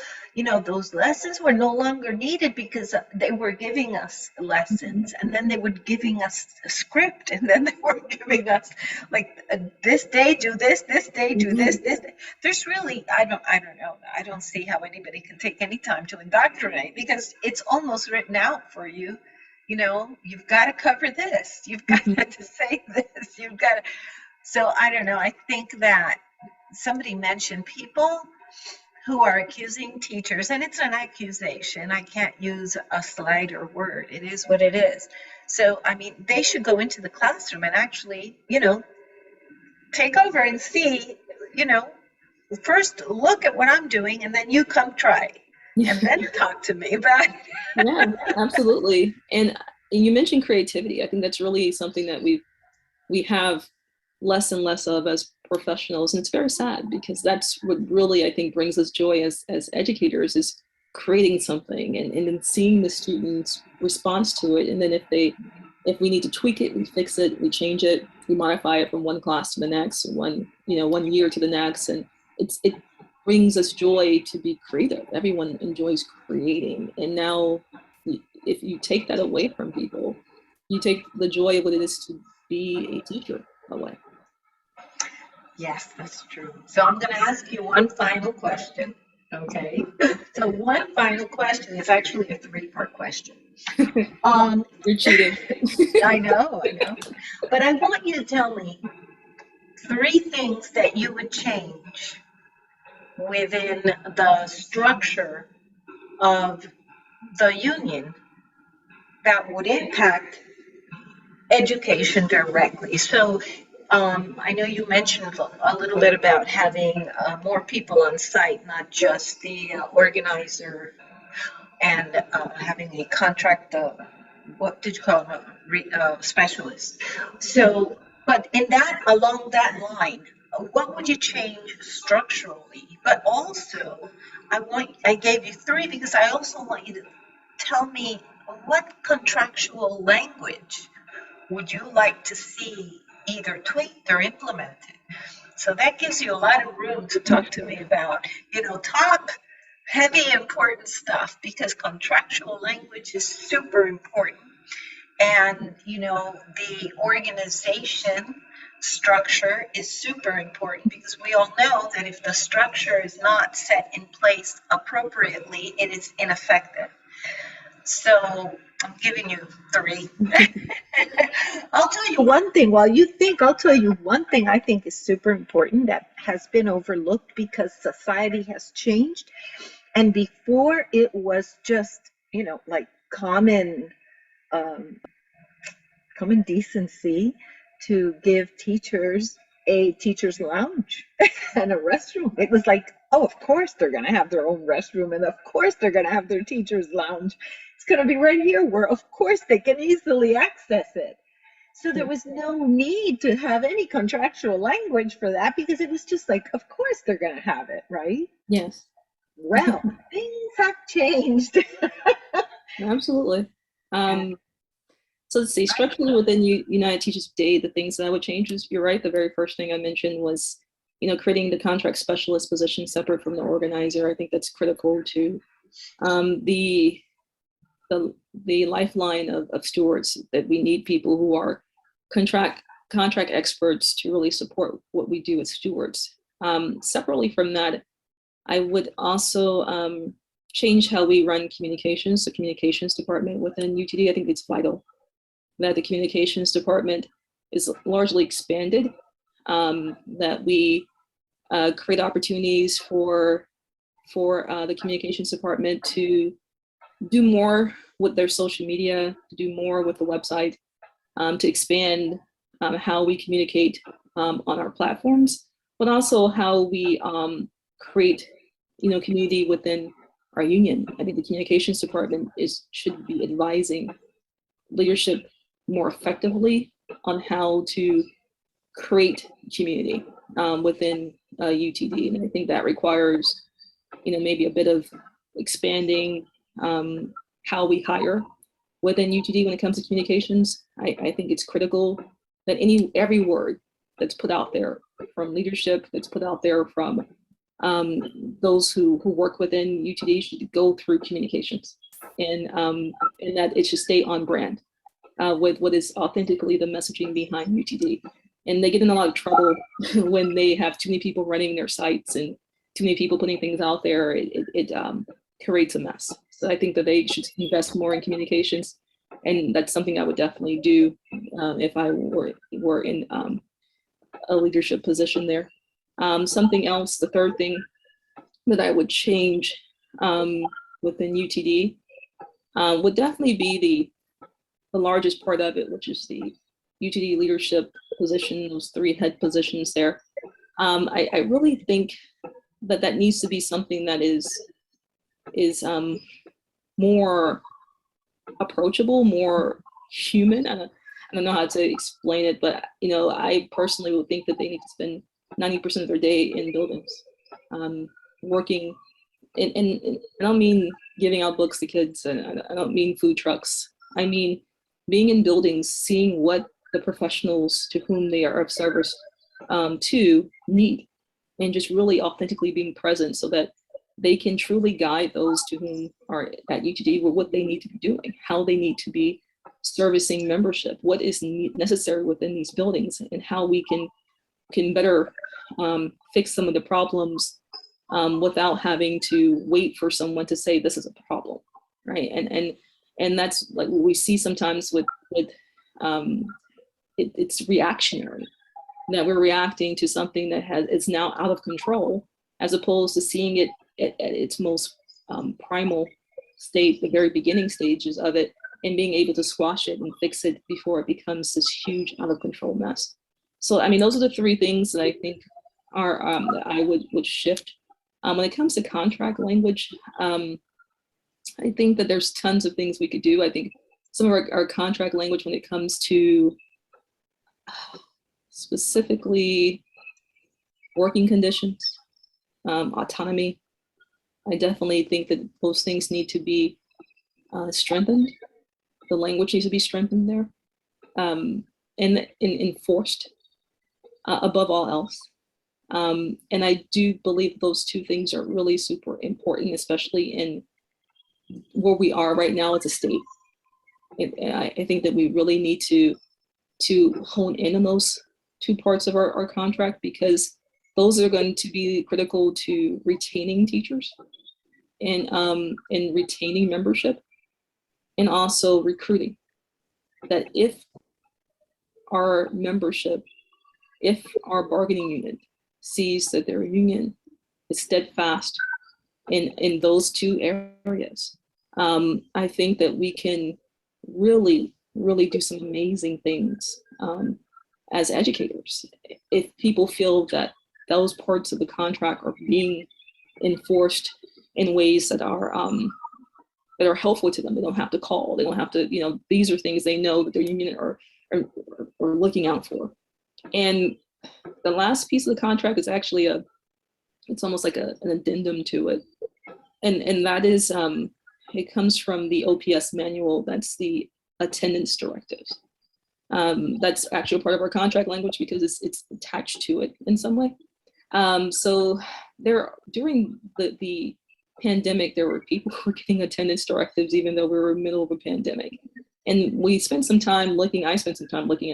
S1: those lessons were no longer needed because they were giving us lessons, and then they were giving us a script, and then they were giving us like this day do this day do this day. There's really, I don't know. I don't see how anybody can take any time to indoctrinate, because it's almost written out for you. You've got to cover this. You've got to say this. You've got to. So I don't know. I think that somebody mentioned people who are accusing teachers, and it's an accusation. I can't use a slighter word. It is what it is. So, I mean, they should go into the classroom and actually, take over and see, you know, first look at what I'm doing and then you come try and then talk to me about it.
S2: Yeah, absolutely. And you mentioned creativity. I think that's really something that we have less and less of as professionals, and it's very sad because that's what really I think brings us joy as educators is creating something and then seeing the students' response to it, and then if we need to tweak it, we fix it, we change it, we modify it from one class to the next, one year to the next, and it brings us joy to be creative. Everyone enjoys creating, and now if you take that away from people, you take the joy of what it is to be a teacher away.
S1: Yes, that's true. So I'm going to ask you one final question. Okay. So one final question is actually a three-part question.
S2: You're cheating.
S1: I know. But I want you to tell me three things that you would change within the structure of the union that would impact education directly. So I know you mentioned a little bit about having more people on site, not just the organizer, and having a contract, what did you call them, specialist. So, but along that line, what would you change structurally? But also, I gave you three because I also want you to tell me what contractual language would you like to see either tweaked or implemented? So that gives you a lot of room to talk to me about, talk heavy, important stuff because contractual language is super important. And, the organization structure is super important because we all know that if the structure is not set in place appropriately, it is ineffective. So I'm giving you three. I'll tell you one thing. While you think, I'll tell you one thing I think is super important that has been overlooked because society has changed. And before it was just, like common decency to give teachers a teacher's lounge and a restroom. It was like, oh, of course they're going to have their own restroom and of course they're going to have their teacher's lounge. It's going to be right here where, of course, they can easily access it. So there was no need to have any contractual language for that because it was just like, of course they're going to have it, right?
S2: Yes.
S1: Well, things have changed.
S2: Absolutely. So let's see, structurally within United Teachers of Dade, the things that I would change is, you're right, the very first thing I mentioned was, creating the contract specialist position separate from the organizer. I think that's critical to the lifeline of stewards, that we need people who are contract experts to really support what we do as stewards. Separately from that, I would also change how we run communications, the communications department within UTD. I think it's vital that the communications department is largely expanded, that we create opportunities for the communications department to do more with their social media, to do more with the website, to expand how we communicate on our platforms, but also how we create, community within our union. I think the communications department should be advising leadership more effectively on how to create community within UTD. And I think that requires, maybe a bit of expanding how we hire within UTD when it comes to communications. I think it's critical that every word that's put out there from leadership, that's put out there from those who work within UTD should go through communications, and that it should stay on brand with what is authentically the messaging behind UTD. And they get in a lot of trouble when they have too many people running their sites and too many people putting things out there. It creates a mess. So I think that they should invest more in communications, and that's something I would definitely do if I were in a leadership position there. Something else, the third thing that I would change within UTD would definitely be the largest part of it, which is the UTD leadership position, those 3 head positions there. I really think that needs to be something that is more approachable, more human. I don't know how to explain it, but I personally would think that they need to spend 90% of their day in buildings, working. And I don't mean giving out books to kids, and I don't mean food trucks. I mean being in buildings, seeing what the professionals to whom they are of service to need, and just really authentically being present so that they can truly guide those to whom are at UTD with what they need to be doing, how they need to be servicing membership, what is necessary within these buildings, and how we can better fix some of the problems without having to wait for someone to say this is a problem, right? And that's like what we see sometimes with it's reactionary, that we're reacting to something that it's now out of control, as opposed to seeing it at its most primal state, the very beginning stages of it, and being able to squash it and fix it before it becomes this huge out of control mess. So, I mean, those are the 3 things that I think are that I would shift. When it comes to contract language, I think that there's tons of things we could do. I think some of our contract language when it comes to specifically working conditions, autonomy, I definitely think that those things need to be strengthened. The language needs to be strengthened there, and enforced above all else. And I do believe those 2 things are really super important, especially in where we are right now as a state. And I think that we really need to hone in on those 2 parts of our contract, because those are going to be critical to retaining teachers and retaining membership, and also recruiting. That if our membership, if our bargaining unit sees that their union is steadfast in those 2 areas, I think that we can really, really do some amazing things as educators. If people feel that those parts of the contract are being enforced in ways that are helpful to them, they don't have to call, they don't have to, these are things they know that their union are looking out for. And the last piece of the contract is actually it's almost like an addendum to it. And that is, it comes from the OPS manual. That's the attendance directives. That's actually a part of our contract language because it's attached to it in some way. So during the pandemic, there were people who were getting attendance directives even though we were in the middle of a pandemic. And I spent some time looking at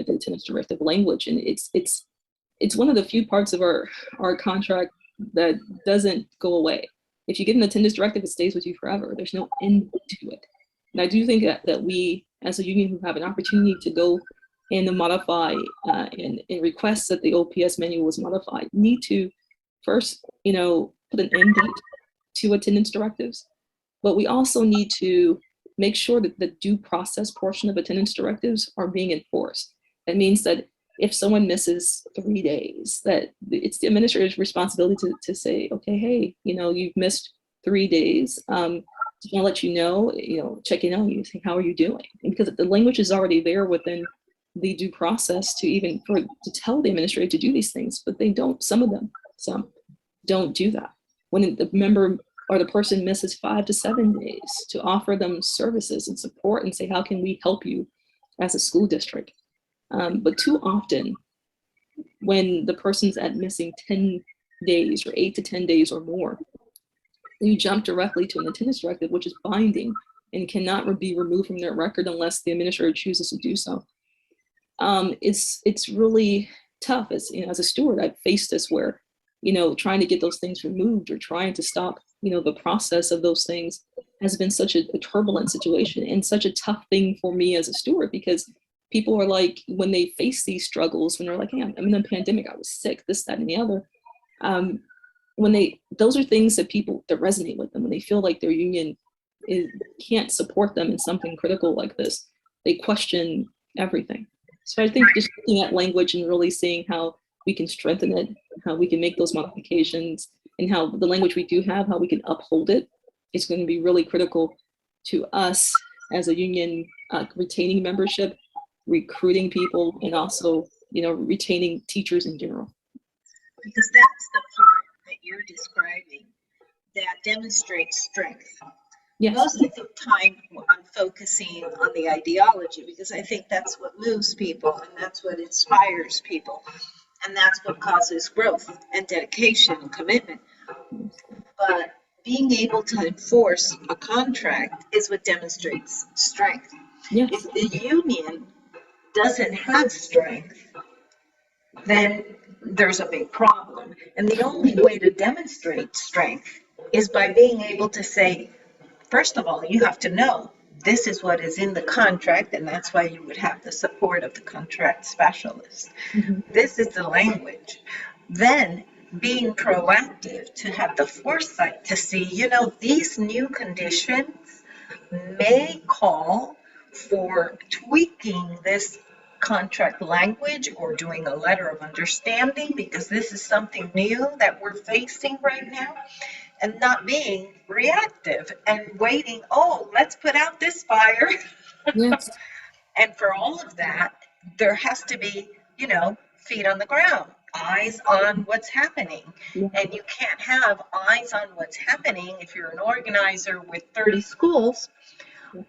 S2: the attendance directive language, and it's one of the few parts of our contract that doesn't go away. If you get an attendance directive, it stays with you forever. There's no end to it. And I do think that we, as a union who have an opportunity to go and to modify and request that the OPS manual was modified, need to first, put an end date to attendance directives. But we also need to make sure that the due process portion of attendance directives are being enforced. That means that if someone misses 3 days, that it's the administrator's responsibility to say, okay, hey, you've missed 3 days. Just want to let you know, check in on you, say, how are you doing? And because the language is already there within the due process to tell the administrator to do these things, but they don't, some don't do that. When the member or the person misses 5 to 7 days, to offer them services and support and say, how can we help you as a school district? But too often, when the person's at missing 10 days or 8 to 10 days or more, you jump directly to an attendance directive, which is binding and cannot be removed from their record unless the administrator chooses to do so. It's really tough. As a steward, I've faced this where, trying to get those things removed or trying to stop, the process of those things has been such a turbulent situation and such a tough thing for me as a steward, because people are like, when they face these struggles, when they're like, hey, I'm in a pandemic, I was sick, this, that, and the other. those are things that that resonate with them when they feel like their union can't support them in something critical like this. They question everything. So I think just looking at language and really seeing how we can strengthen it, how we can make those modifications, and how the language we do have, how we can uphold it, is going to be really critical to us as a union, retaining membership, recruiting people, and also, retaining teachers in general.
S1: Because that's the part that you're describing that demonstrates strength. Yes. Most of the time, I'm focusing on the ideology because I think that's what moves people and that's what inspires people. And that's what causes growth and dedication and commitment. But being able to enforce a contract is what demonstrates strength. Yes. If the union doesn't have strength, then there's a big problem. And the only way to demonstrate strength is by being able to say, first of all, you have to know this is what is in the contract, and that's why you would have the support of the contract specialist. Mm-hmm. This is the language. Then being proactive to have the foresight to see, these new conditions may call for tweaking this contract language or doing a letter of understanding because this is something new that we're facing right now. And not being reactive and waiting, let's put out this fire. Yes. And for all of that, there has to be, feet on the ground, eyes on what's happening. Yeah. And you can't have eyes on what's happening if you're an organizer with 30 schools,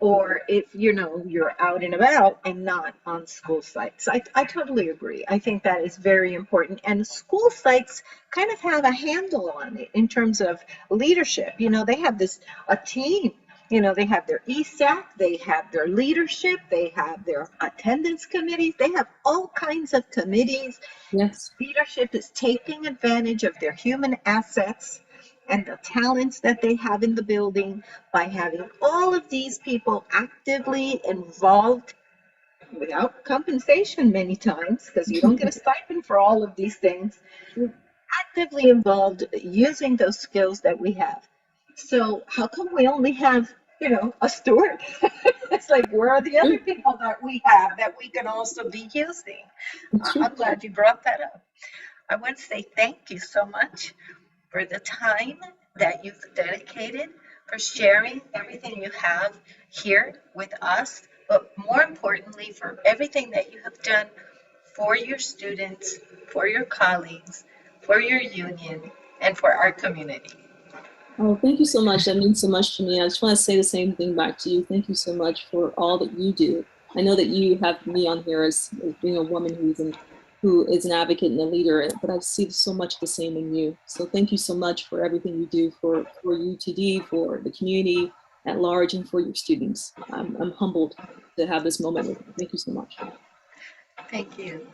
S1: or if, you're out and about and not on school sites. I totally agree. I think that is very important. And school sites kind of have a handle on it in terms of leadership. They have a team. They have their ESAC, they have their leadership, they have their attendance committees, they have all kinds of committees. Yes. Leadership is taking advantage of their human assets and the talents that they have in the building by having all of these people actively involved without compensation many times, because you don't get a stipend for all of these things, actively involved using those skills that we have. So how come we only have, a steward? It's like, where are the other people that we have that we can also be using? I'm glad you brought that up. I want to say thank you so much for the time that you've dedicated, for sharing everything you have here with us, but more importantly, for everything that you have done for your students, for your colleagues, for your union, and for our community.
S2: Oh, thank you so much. That means so much to me. I just want to say the same thing back to you. Thank you so much for all that you do. I know that you have me on here as being a woman who is an advocate and a leader, but I see so much the same in you. So thank you so much for everything you do for UTD, for the community at large, and for your students. I'm humbled to have this moment with you. Thank you so much.
S1: Thank you.